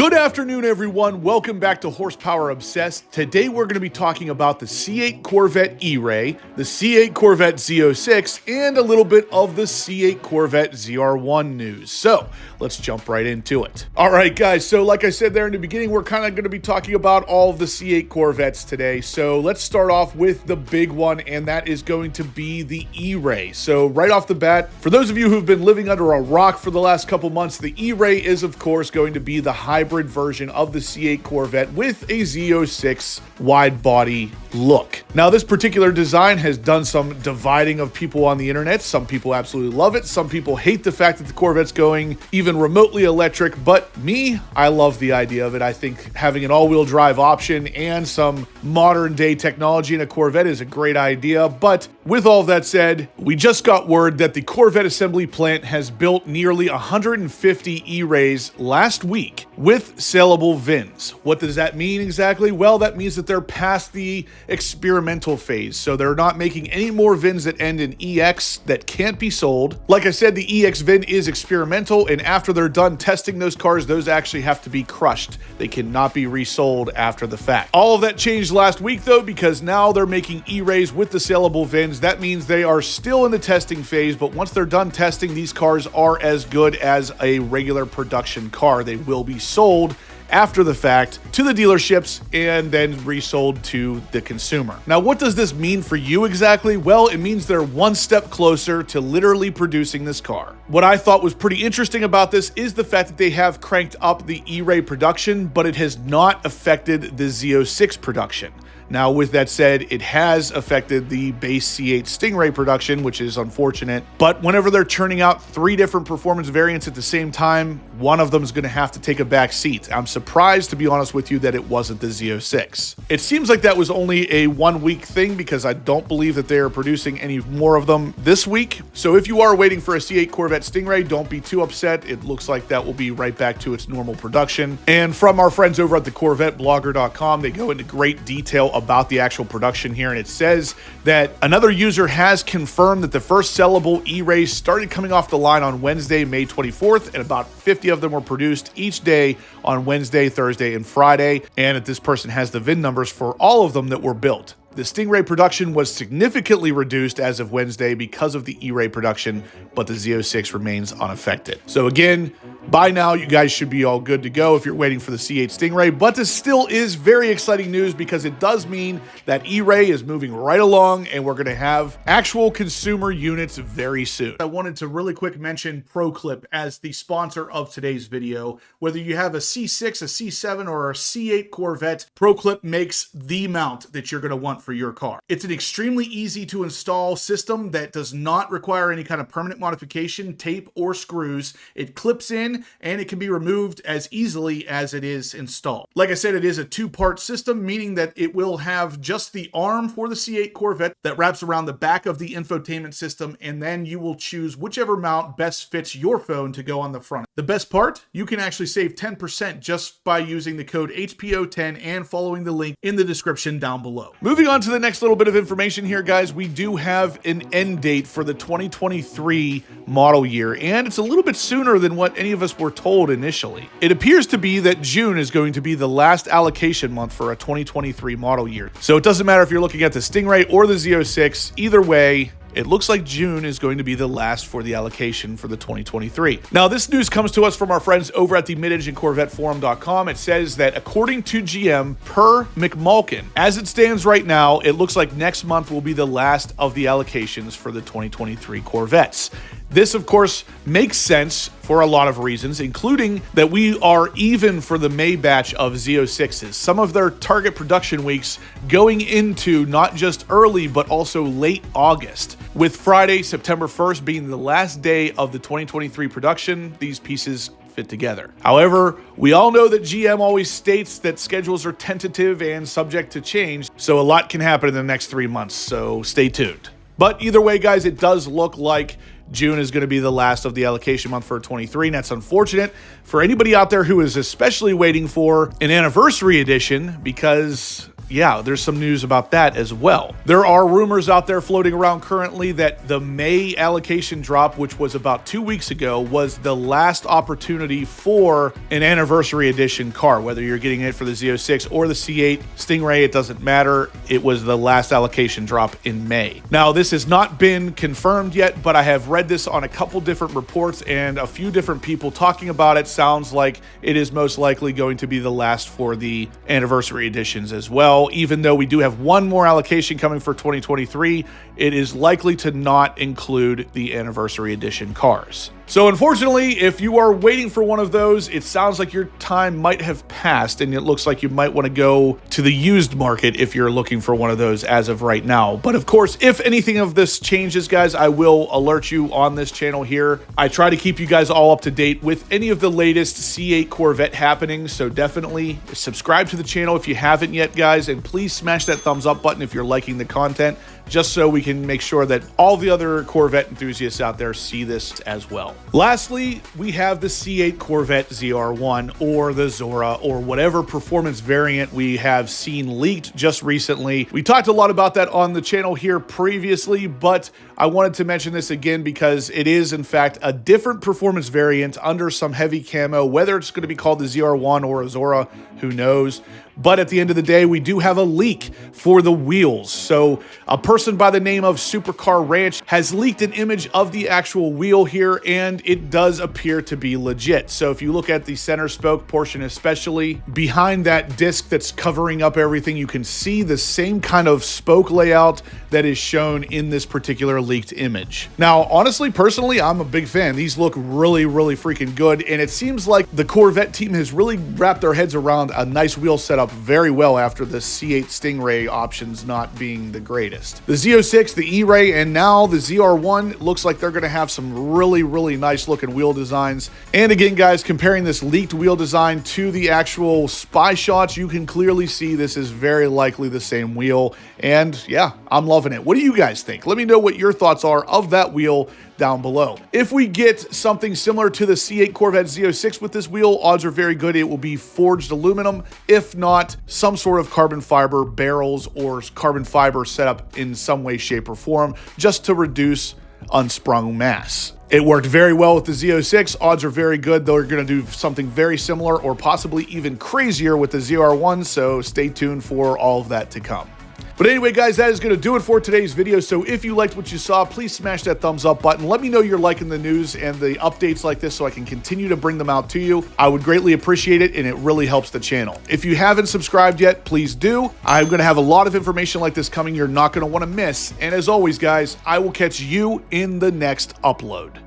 Good afternoon, everyone. Welcome back to Horsepower Obsessed. Today we're going to be talking about the C8 Corvette E-Ray, the C8 Corvette Z06, and a little bit of the C8 Corvette ZR1 news. So let's jump right into it. All right, guys. So like I said there in the beginning, we're kind of going to be talking about all of the C8 Corvettes today. So let's start off with the big one, and that is going to be the E-Ray. So right off the bat, for those of you who've been living under a rock for the last couple months, the E-Ray is, of course, going to be the hybrid version of the C8 Corvette with a Z06 wide body look. Now, this particular design has done some dividing of people on the internet. Some people absolutely love it. Some people hate the fact that the Corvette's going even remotely electric, but me, I love the idea of it. I think having an all-wheel drive option and some modern day technology in a Corvette is a great idea. But with all that said, we just got word that the Corvette assembly plant has built nearly 150 E-Rays last week with saleable VINs. What does that mean exactly? Well, that means that they're past the experimental phase. So they're not making any more VINs that end in EX that can't be sold. Like I said, the EX VIN is experimental, and after they're done testing those cars, those actually have to be crushed. They cannot be resold after the fact. All of that changed last week though, because now they're making E-Rays with the saleable VINs. That means they are still in the testing phase, but once they're done testing, these cars are as good as a regular production car. They will be sold after the fact to the dealerships and then resold to the consumer. Now, what does this mean for you exactly? Well, it means they're one step closer to literally producing this car. What I thought was pretty interesting about this is the fact that they have cranked up the E-Ray production, but it has not affected the Z06 production. Now, with that said, it has affected the base C8 Stingray production, which is unfortunate. But whenever they're churning out 3 different performance variants at the same time, one of them is going to have to take a back seat. I'm surprised, to be honest with you, that it wasn't the Z06. It seems like that was only a 1-week thing because I don't believe that they are producing any more of them this week. So if you are waiting for a C8 Corvette Stingray, don't be too upset. It looks like that will be right back to its normal production. And from our friends over at the CorvetteBlogger.com, they go into great detail about the actual production here, and it says that another user has confirmed that the first sellable E-Rays started coming off the line on Wednesday, May 24th, and about 50 of them were produced each day on Wednesday, Thursday, and Friday, and that this person has the VIN numbers for all of them that were built. The Stingray production was significantly reduced as of Wednesday because of the E-Ray production, but the Z06 remains unaffected. So again, by now, you guys should be all good to go if you're waiting for the C8 Stingray, but this still is very exciting news because it does mean that E-Ray is moving right along and we're going to have actual consumer units very soon. I wanted to really quick mention Proclip as the sponsor of today's video. Whether you have a C6, a C7, or a C8 Corvette, Proclip makes the mount that you're going to want for your car. It's an extremely easy to install system that does not require any kind of permanent modification, tape, or screws. It clips in and it can be removed as easily as it is installed. Like I said, it is a 2-part system, meaning that it will have just the arm for the C8 Corvette that wraps around the back of the infotainment system, and then you will choose whichever mount best fits your phone to go on the front. The best part, you can actually save 10% just by using the code HPO10 and following the link in the description down below. Moving on to the next little bit of information here, guys, we do have an end date for the 2023 model year, and it's a little bit sooner than what any of us were told initially. It appears to be that June is going to be the last allocation month for a 2023 model year. So it doesn't matter if you're looking at the Stingray or the Z06, either way, it looks like June is going to be the last for the allocation for the 2023. Now, this news comes to us from our friends over at the Mid-Engine Corvette Forum.com. It says that according to GM per McMulkin, as it stands right now, it looks like next month will be the last of the allocations for the 2023 Corvettes. This, of course, makes sense for a lot of reasons, including that we are even for the May batch of Z06s. Some of their target production weeks going into not just early, but also late August. With Friday, September 1st being the last day of the 2023 production, these pieces fit together. However, we all know that GM always states that schedules are tentative and subject to change, so a lot can happen in the next 3 months, so stay tuned. But either way, guys, it does look like June is going to be the last of the allocation month for 23, and that's unfortunate for anybody out there who is especially waiting for an anniversary edition, because yeah, there's some news about that as well. There are rumors out there floating around currently that the May allocation drop, which was about 2 weeks ago, was the last opportunity for an anniversary edition car. Whether you're getting it for the Z06 or the C8 Stingray, it doesn't matter. It was the last allocation drop in May. Now, this has not been confirmed yet, but I have read this on a couple different reports and a few different people talking about it. Sounds like it is most likely going to be the last for the anniversary editions as well. Even though we do have one more allocation coming for 2023, it is likely to not include the anniversary edition cars. So unfortunately, if you are waiting for one of those, it sounds like your time might have passed, and it looks like you might want to go to the used market if you're looking for one of those as of right now. But of course, if anything of this changes, guys, I will alert you on this channel here. I try to keep you guys all up to date with any of the latest C8 Corvette happenings, so definitely subscribe to the channel if you haven't yet, guys, and please smash that thumbs up button if you're liking the content, just so we can make sure that all the other Corvette enthusiasts out there see this as well. Lastly, we have the C8 Corvette ZR1, or the Zora, or whatever performance variant we have seen leaked just recently. We talked a lot about that on the channel here previously, but I wanted to mention this again because it is in fact a different performance variant under some heavy camo. Whether it's going to be called the ZR1 or a Zora, who knows? But at the end of the day, we do have a leak for the wheels. So a person by the name of Supercar Ranch has leaked an image of the actual wheel here, and it does appear to be legit. So if you look at the center spoke portion, especially behind that disc that's covering up everything, you can see the same kind of spoke layout that is shown in this particular leaked image. Now, honestly, personally, I'm a big fan. These look really, really freaking good, and it seems like the Corvette team has really wrapped their heads around a nice wheel setup very well after the C8 Stingray options not being the greatest. The Z06, the E-Ray, and now the ZR1 looks like they're going to have some really, really nice looking wheel designs. And again, guys, comparing this leaked wheel design to the actual spy shots, you can clearly see this is very likely the same wheel. And yeah, I'm loving it. What do you guys think? Let me know what your thoughts are of that wheel down below. If we get something similar to the C8 Corvette Z06 with this wheel, odds are very good it will be forged aluminum, if not some sort of carbon fiber barrels or carbon fiber setup in some way, shape, or form, just to reduce unsprung mass. It worked very well with the Z06. Odds are very good they're going to do something very similar or possibly even crazier with the ZR1, so stay tuned for all of that to come. But anyway, guys, that is going to do it for today's video. So if you liked what you saw, please smash that thumbs up button. Let me know you're liking the news and the updates like this so I can continue to bring them out to you. I would greatly appreciate it, and it really helps the channel. If you haven't subscribed yet, please do. I'm going to have a lot of information like this coming you're not going to want to miss. And as always, guys, I will catch you in the next upload.